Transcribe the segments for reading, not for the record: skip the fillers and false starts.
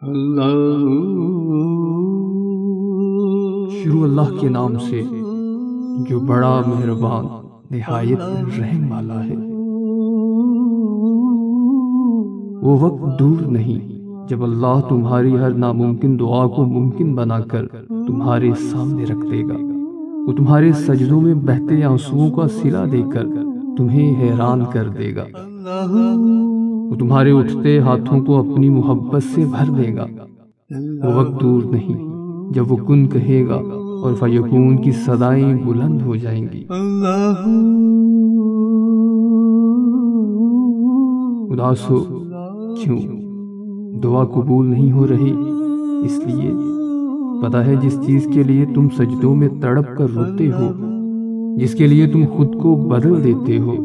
شروع اللہ کے نام سے جو بڑا مہربان نہایت رحم والا ہے۔ وہ وقت دور نہیں جب اللہ تمہاری ہر ناممکن دعا کو ممکن بنا کر تمہارے سامنے رکھ دے گا۔ وہ تمہارے سجدوں میں بہتے آنسوؤں کا صلہ دے کر تمہیں حیران کر دے گا۔ وہ تمہارے اٹھتے ہاتھوں کو اپنی محبت سے بھر دے گا۔ وہ وقت دور نہیں جب وہ کن کہے گا اور فیکون کی صدائیں بلند ہو جائیں گی۔ اداس ہو کیوں؟ دعا قبول نہیں ہو رہی؟ اس لیے پتہ ہے جس چیز کے لیے تم سجدوں میں تڑپ کر روتے ہو، جس کے لیے تم خود کو بدل دیتے ہو،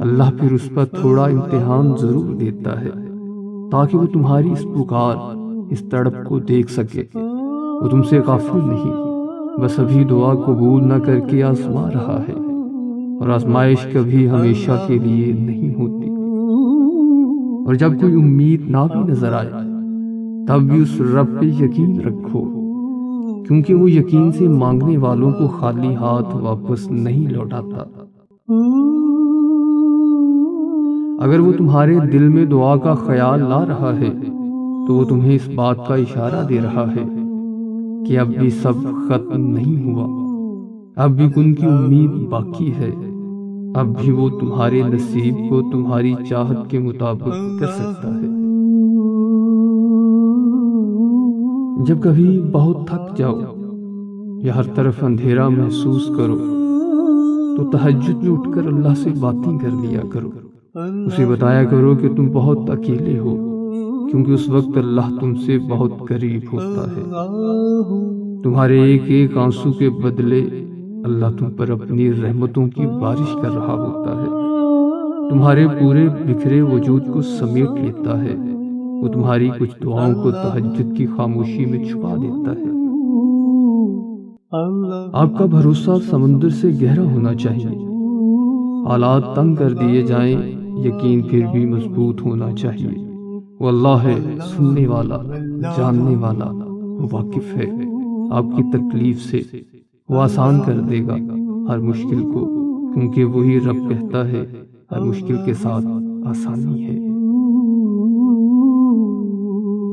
اللہ پھر اس پر تھوڑا امتحان ضرور دیتا ہے تاکہ وہ تمہاری اس پکار، اس تڑپ کو دیکھ سکے۔ وہ تم سے غافل نہیں، بس ابھی دعا قبول نہ کر کے آزما رہا ہے، اور آزمائش کبھی ہمیشہ کے لیے نہیں ہوتی۔ اور جب کوئی امید نہ بھی نظر آئے تب بھی اس رب پہ یقین رکھو، کیونکہ وہ یقین سے مانگنے والوں کو خالی ہاتھ واپس نہیں لوٹاتا۔ اگر وہ تمہارے دل میں دعا کا خیال لا رہا ہے تو وہ تمہیں اس بات کا اشارہ دے رہا ہے کہ اب بھی سب ختم نہیں ہوا، اب بھی ان کی امید باقی ہے، اب بھی وہ تمہارے نصیب کو تمہاری چاہت کے مطابق کر سکتا ہے۔ جب کبھی بہت تھک جاؤ یا ہر طرف اندھیرا محسوس کرو تو تہجد میں اٹھ کر اللہ سے باتیں کر لیا کرو، اسے بتایا کرو کہ تم بہت اکیلے ہو، کیونکہ اس وقت اللہ تم سے بہت قریب ہوتا ہے۔ تمہارے ایک ایک آنسو کے بدلے اللہ تم پر اپنی رحمتوں کی بارش کر رہا ہوتا ہے، تمہارے پورے بکھرے وجود کو سمیٹ لیتا ہے، وہ تمہاری کچھ دعاؤں کو تہجد کی خاموشی میں چھپا دیتا ہے۔ آپ کا بھروسہ سمندر سے گہرا ہونا چاہیے، حالات تنگ کر دیے جائیں، یقین پھر بھی مضبوط ہونا چاہیے۔ وہ اللہ ہے، سننے والا، جاننے والا، وہ واقف ہے آپ کی تکلیف سے، وہ آسان کر دے گا ہر مشکل کو، کیونکہ وہی رب کہتا ہے ہر مشکل کے ساتھ آسانی ہے۔